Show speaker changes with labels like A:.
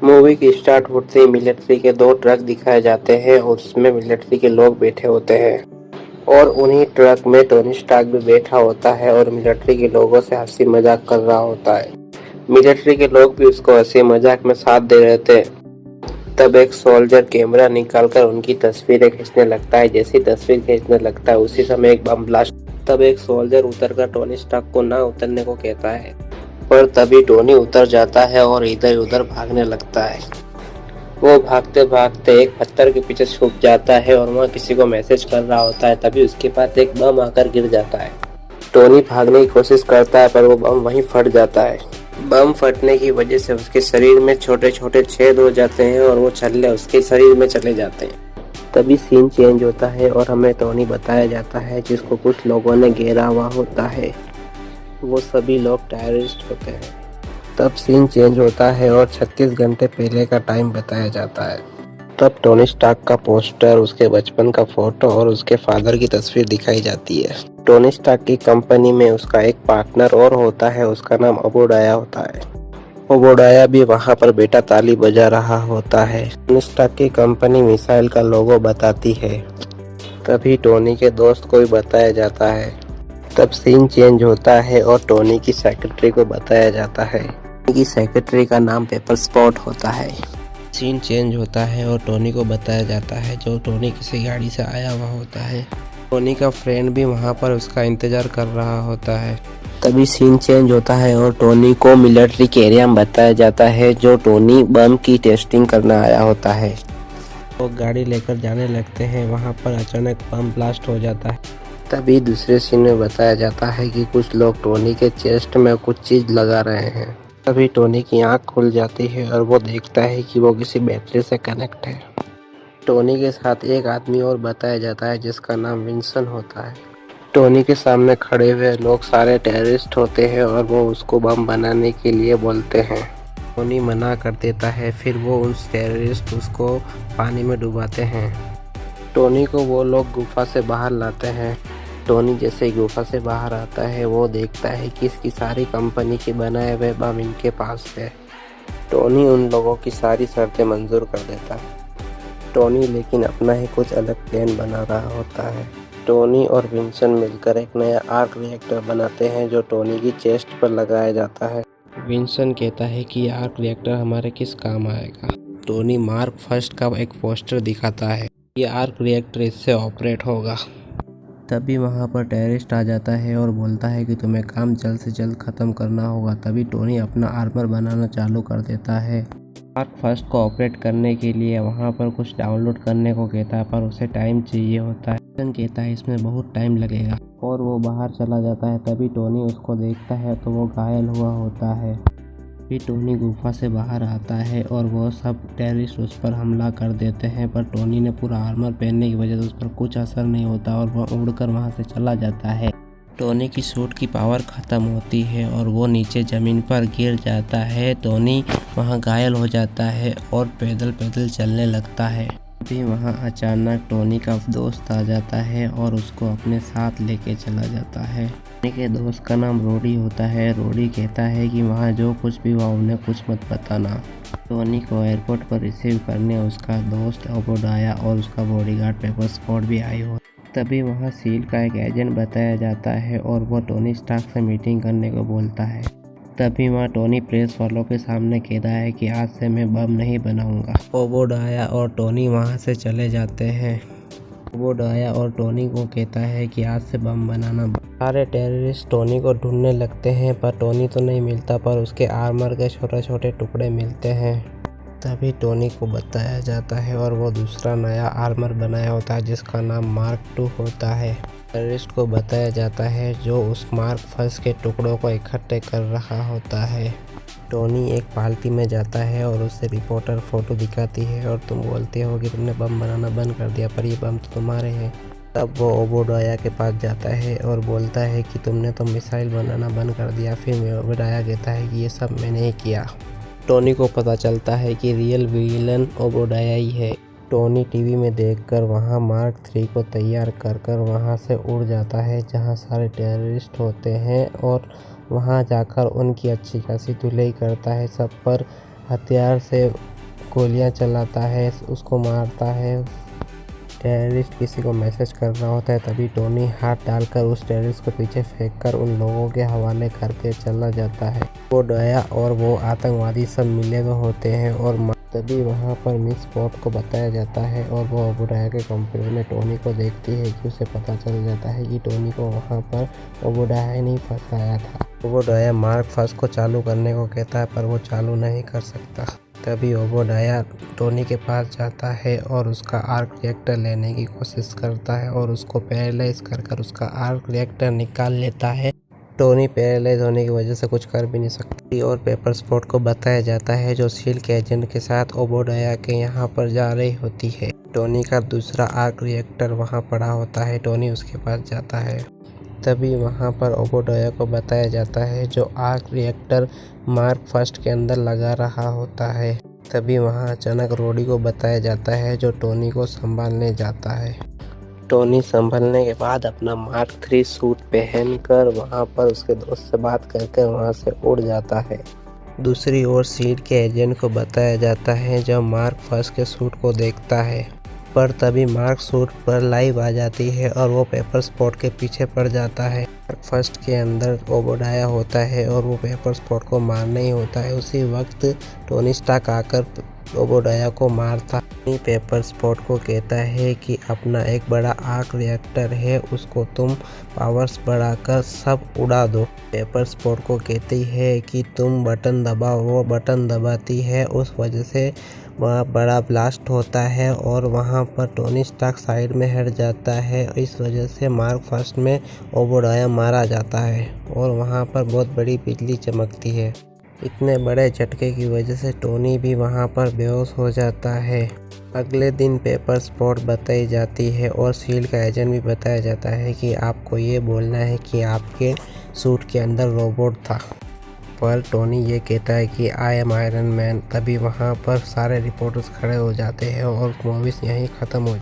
A: Movie की start होते ही military के 2 ट्रक दिखाए जाते हैं और उसमें मिलिट्री के लोग बैठे होते हैं और उन्हीं ट्रक में टोनी स्टार्क भी बैठा होता है और मिलिट्री के लोगों से हंसी मजाक कर रहा होता है। मिलिट्री के लोग भी उसको हंसी मजाक में साथ दे रहे थे। तब एक सोल्जर कैमरा निकालकर उनकी तस्वीरें खींचने लगता है। जैसी तस्वीर खींचने लगता है उसी समय एक बम ब्लास्ट। तब एक सोल्जर उतरकर टोनी स्टार्क को ना उतरने को कहता है, पर तभी टोनी उतर जाता है और इधर उधर भागने लगता है। वो भागते भागते एक पत्थर के पीछे छुप जाता है और वह किसी को मैसेज कर रहा होता है। तभी उसके पास एक बम आकर गिर जाता है। टोनी भागने की कोशिश करता है पर वो बम वहीं फट जाता है। बम फटने की वजह से उसके शरीर में छोटे छोटे छेद हो जाते हैं और वो छल्ले उसके शरीर में चले जाते हैं। तभी सीन चेंज होता है और हमें टोनी बताया जाता है जिसको कुछ लोगों ने घेरा हुआ होता है। वो सभी लोग टेररिस्ट होते हैं। तब सीन चेंज होता है और 36 घंटे पहले का टाइम बताया जाता है। तब टोनी स्टार्क का पोस्टर, उसके बचपन का फोटो और उसके फादर की तस्वीर दिखाई जाती है। टोनी स्टार्क की कंपनी में उसका एक पार्टनर और होता है, उसका नाम ओबोडाया होता है। ओबोडाया भी वहां पर बेटा ताली बजा रहा होता है। टोनी स्टार्क की कंपनी मिसाइल का लोगो बताती है। तभी टोनी के दोस्त को भी बताया जाता है। तब सीन चेंज होता है और टोनी की सेक्रेटरी को बताया जाता है। टोनी की सेक्रेटरी का नाम पेपर स्पॉट होता है। सीन चेंज होता है और टोनी को बताया जाता है जो टोनी किसी गाड़ी से आया हुआ होता है। टोनी का फ्रेंड भी वहां पर उसका इंतजार कर रहा होता है। तभी सीन चेंज होता है और टोनी को मिलिट्री के एरिया में बताया जाता है जो टोनी बम की टेस्टिंग करना आया होता है। वो गाड़ी लेकर जाने लगते हैं। वहां पर अचानक बम ब्लास्ट हो जाता है। तभी दूसरे सीन में बताया जाता है कि कुछ लोग टोनी के चेस्ट में कुछ चीज लगा रहे हैं। तभी टोनी की आंख खुल जाती है और वो देखता है कि वो किसी बैटरी से कनेक्ट है। टोनी के साथ एक आदमी और बताया जाता है जिसका नाम विंसन होता है। टोनी के सामने खड़े हुए लोग सारे टेररिस्ट होते हैं और वो उसको बम बनाने के लिए बोलते हैं। टोनी मना कर देता है। फिर वो उस टेररिस्ट उसको पानी में डुबाते हैं। टोनी को वो लोग गुफा से बाहर लाते हैं। टोनी जैसे गुफा से बाहर आता है वो देखता है कि इसकी सारी कंपनी के बनाए हुए बम इनके पास है। टोनी उन लोगों की सारी शर्तें मंजूर कर देता है। टोनी लेकिन अपना ही कुछ अलग प्लान बना रहा होता है। टोनी और विंसन मिलकर एक नया आर्क रिएक्टर बनाते हैं जो टोनी की चेस्ट पर लगाया जाता है। विंसन कहता है कि आर्क रिएक्टर हमारे किस काम आएगा। टोनी मार्क फर्स्ट का एक पोस्टर दिखाता है। ये आर्क रिएक्टर इससे ऑपरेट होगा। तभी वहाँ पर टेररिस्ट आ जाता है और बोलता है कि तुम्हें काम जल्द से जल्द ख़त्म करना होगा। तभी टोनी अपना आर्मर बनाना चालू कर देता है। मार्क फर्स्ट को ऑपरेट करने के लिए वहाँ पर कुछ डाउनलोड करने को कहता है पर उसे टाइम चाहिए होता है। कहता है इसमें बहुत टाइम लगेगा और वो बाहर चला जाता है। तभी टोनी उसको देखता है तो वो घायल हुआ होता है। फिर टोनी गुफा से बाहर आता है और वो सब टेररिस्ट उस पर हमला कर देते हैं पर टोनी ने पूरा आर्मर पहनने की वजह से उस पर कुछ असर नहीं होता और वह उड़कर वहां से चला जाता है। टोनी की सूट की पावर ख़त्म होती है और वो नीचे ज़मीन पर गिर जाता है। टोनी वहां घायल हो जाता है और पैदल पैदल चलने लगता है। अभी वहां अचानक टोनी का दोस्त आ जाता है और उसको अपने साथ लेके चला जाता है। टोनी के दोस्त का नाम रोडी होता है। रोडी कहता है कि वहाँ जो कुछ भी हुआ उन्हें कुछ मत बताना। टोनी को एयरपोर्ट पर रिसीव करने उसका दोस्त ओबोडाया और उसका बॉडीगार्ड पेपर स्पॉट भी आए हो। तभी वहाँ सील का एक एजेंट बताया जाता है और वो टोनी स्टार्क से मीटिंग करने को बोलता है। तभी वहाँ टोनी प्रेस वालों के सामने कहता है कि आज से मैं बम नहीं बनाऊंगा। ओबोडाया और टोनी वहाँ से चले जाते हैं। ओबोडाया और टोनी को कहता है कि आज से बम बनाना। सारे टेररिस्ट टोनी को ढूंढने लगते हैं पर टोनी तो नहीं मिलता पर उसके आर्मर के छोटे छोटे टुकड़े मिलते हैं। तभी टोनी को बताया जाता है और वो दूसरा नया आर्मर बनाया होता है जिसका नाम मार्क 2 होता है। टेररिस्ट को बताया जाता है जो उस मार्क फर्स्ट के टुकड़ों को इकट्ठे कर रहा होता है। टोनी एक पार्टी में जाता है और उससे रिपोर्टर फोटो दिखाती है और तुम बोलते हो कि तुमने बम बनाना बंद कर दिया पर ये बम तो तुम्हारे हैं। तब वो ओबोडाया के पास जाता है और बोलता है कि तुमने तो मिसाइल बनाना बंद कर दिया। फिर ओबोडाया कहता है कि ये सब मैंने ही किया। टोनी को पता चलता है कि रियल विलन ओबोडाया ही है। टोनी टीवी में देखकर वहां मार्क 3 को तैयार कर वहां से उड़ जाता है जहां सारे टेररिस्ट होते हैं और वहां जाकर उनकी अच्छी खासी धुलाई करता है। सब पर हथियार से गोलियां चलाता है, उसको मारता है। टेररिस्ट किसी को मैसेज कर रहा होता है, तभी टोनी हाथ डालकर उस टेररिस्ट को पीछे फेंककर उन लोगों के हवाले करके चला जाता है। ओबेडाया और वो आतंकवादी सब मिले हुए होते हैं और तभी वहाँ पर मिस स्पॉट को बताया जाता है और वो ओबेडाया के कंप्यूटर में टोनी को देखती है कि उसे पता चल जाता है कि टोनी को वहाँ पर ओबेडाया ने फंसाया था। ओबेडाया मार्क फर्स्ट को चालू करने को कहता है पर वो चालू नहीं कर सकता। तभी ओबेडाया टोनी के पास जाता है और उसका आर्क रिएक्टर लेने की कोशिश करता है और उसको पैरालाइज कर उसका आर्क रिएक्टर निकाल लेता है। टोनी पैरालाइज होने की वजह से कुछ कर भी नहीं सकती और पेपर स्पॉट को बताया जाता है जो शील्ड के एजेंट के साथ ओबेडाया के यहाँ पर जा रही होती है। टोनी का दूसरा आर्क रिएक्टर वहाँ पड़ा होता है। टोनी उसके पास जाता है। तभी वहाँ पर ओबेडाया को बताया जाता है जो आर्क रिएक्टर मार्क फर्स्ट के अंदर लगा रहा होता है। तभी वहाँ अचानक रोडी को बताया जाता है जो टोनी को संभालने जाता है। टोनी संभलने के बाद अपना मार्क 3 सूट पहनकर वहाँ पर उसके दोस्त से बात करके वहाँ से उड़ जाता है। दूसरी ओर शील्ड के एजेंट को बताया जाता है जब मार्क फर्स्ट के सूट को देखता है, पर तभी मार्क सूट पर लाइव आ जाती है और वो पेपर स्पॉट के पीछे पड़ जाता है। मार्क फर्स्ट के अंदर ओबेडाया होता है और वो पेपर स्पॉट को मारना ही होता है। उसी वक्त टोनी स्टार्क आकर ओबेडाया को मारता है। पेपर स्पॉट को कहता है कि अपना एक बड़ा आर्क रिएक्टर है, उसको तुम पावर्स बढ़ाकर सब उड़ा दो। पेपर स्पॉट को कहती है कि तुम बटन दबाओ। वो बटन दबाती है, उस वजह से वहाँ बड़ा ब्लास्ट होता है और वहाँ पर टोनी स्टार्क साइड में हट जाता है। इस वजह से मार्क फर्स्ट में ओबेडाया मारा जाता है और वहाँ पर बहुत बड़ी बिजली चमकती है। इतने बड़े झटके की वजह से टोनी भी वहाँ पर बेहोश हो जाता है। अगले दिन पेपर स्पॉट बताई जाती है और शील्ड का एजेंट भी बताया जाता है कि आपको ये बोलना है कि आपके सूट के अंदर रोबोट था, पर टोनी ये कहता है कि आई एम आयरन मैन। तभी वहाँ पर सारे रिपोर्टर्स खड़े हो जाते हैं और मूवीज़ यहीं ख़त्म हो